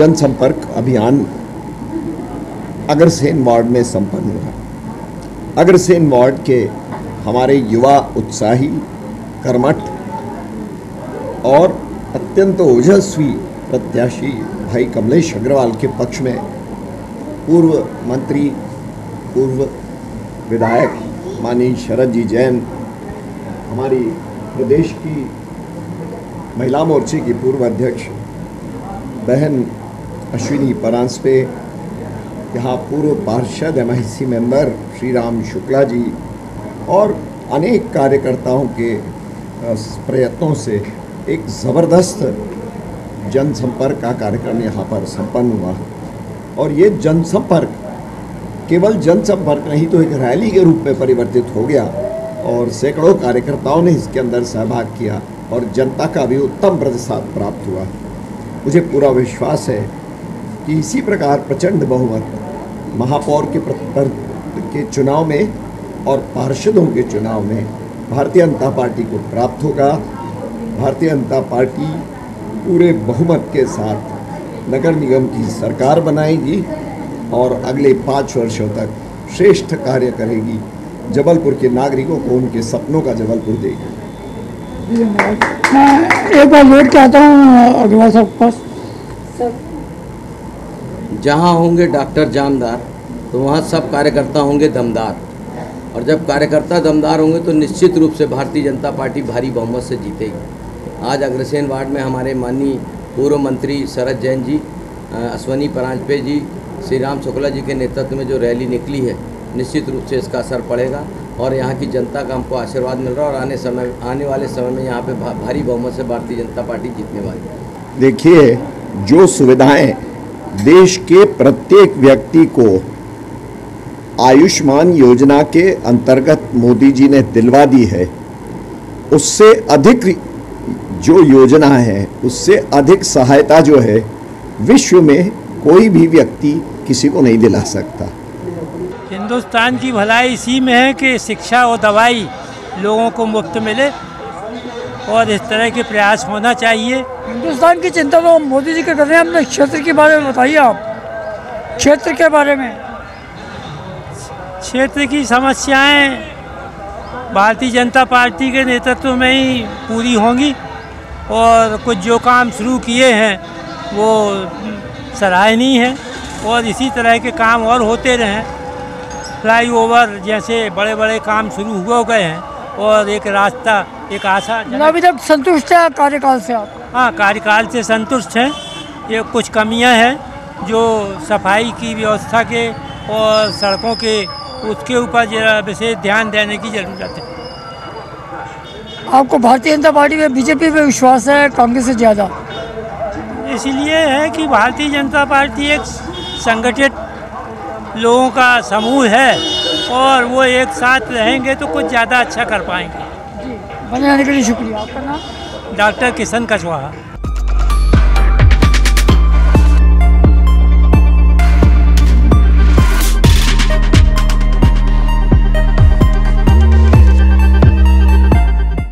जनसंपर्क अभियान अग्रसेन वार्ड में संपन्न हुआ। अग्रसेन वार्ड के हमारे युवा उत्साही, कर्मठ और अत्यंत ओजस्वी प्रत्याशी भाई कमलेश अग्रवाल के पक्ष में पूर्व मंत्री, पूर्व विधायक माननीय शरद जी जैन, हमारी प्रदेश की महिला मोर्चे की पूर्व अध्यक्ष बहन अश्विनी परांजपे, यहाँ पूर्व पार्षद MIC मेंबर श्री राम शुक्ला जी और अनेक कार्यकर्ताओं के प्रयत्नों से एक ज़बरदस्त जनसंपर्क का कार्यक्रम यहाँ पर संपन्न हुआ। और ये जनसंपर्क केवल जनसंपर्क नहीं तो एक रैली के रूप में परिवर्तित हो गया और सैकड़ों कार्यकर्ताओं ने इसके अंदर सहभाग किया और जनता का भी उत्तम प्रतिसाद प्राप्त हुआ। मुझे पूरा विश्वास है कि इसी प्रकार प्रचंड बहुमत महापौर के चुनाव में और पार्षदों के चुनाव में भारतीय जनता पार्टी को प्राप्त होगा। भारतीय जनता पार्टी पूरे बहुमत के साथ नगर निगम की सरकार बनाएगी और अगले 5 वर्षों तक श्रेष्ठ कार्य करेगी। जबलपुर के नागरिकों को उनके सपनों का जबलपुर देगी। मैं एक बार वेट करता हूँ अग्रवाल साहब के पास। जहाँ होंगे डॉक्टर जामदार तो वहाँ सब कार्यकर्ता होंगे दमदार, और जब कार्यकर्ता दमदार होंगे तो निश्चित रूप से भारतीय जनता पार्टी भारी बहुमत से जीतेगी। आज अग्रसेन वार्ड में हमारे माननीय पूर्व मंत्री शरद जैन जी, अश्विनी परांजपे जी, श्री राम शुक्ला जी के नेतृत्व में जो रैली निकली है, निश्चित रूप से इसका असर पड़ेगा और यहाँ की जनता का हमको आशीर्वाद मिल रहा है और आने वाले समय में यहाँ पे भारी बहुमत से भारतीय जनता पार्टी जीतने वाली है। देखिए, जो सुविधाएं देश के प्रत्येक व्यक्ति को आयुष्मान योजना के अंतर्गत मोदी जी ने दिलवा दी है, उससे अधिक जो योजना है, उससे अधिक सहायता जो है विश्व में कोई भी व्यक्ति किसी को नहीं दिला सकता। हिंदुस्तान की भलाई इसी में है कि शिक्षा और दवाई लोगों को मुफ्त मिले और इस तरह के प्रयास होना चाहिए। हिंदुस्तान की चिंता तो मोदी जी के कर रहे हैं। अपने क्षेत्र के बारे में बताइए, आप क्षेत्र के बारे में। क्षेत्र की समस्याएं भारतीय जनता पार्टी के नेतृत्व में ही पूरी होंगी और कुछ जो काम शुरू किए हैं वो सराहनीय है और इसी तरह के काम और होते रहें। फ्लाईओवर जैसे बड़े बड़े काम शुरू हो गए हैं और एक रास्ता, एक आशा। अभी तक संतुष्ट है कार्यकाल से आप? हाँ, कार्यकाल से संतुष्ट हैं। ये कुछ कमियां हैं जो सफाई की व्यवस्था के और सड़कों के, उसके ऊपर जरा विशेष ध्यान देने की ज़रूरत है। आपको भारतीय जनता पार्टी में, बीजेपी में विश्वास है कांग्रेस से ज़्यादा? इसलिए है कि भारतीय जनता पार्टी एक संगठित लोगों का समूह है और वो एक साथ रहेंगे तो कुछ ज़्यादा अच्छा कर पाएंगे। बने रहने के लिए शुक्रिया। आपका नाम? डॉक्टर किशन कछवाहा।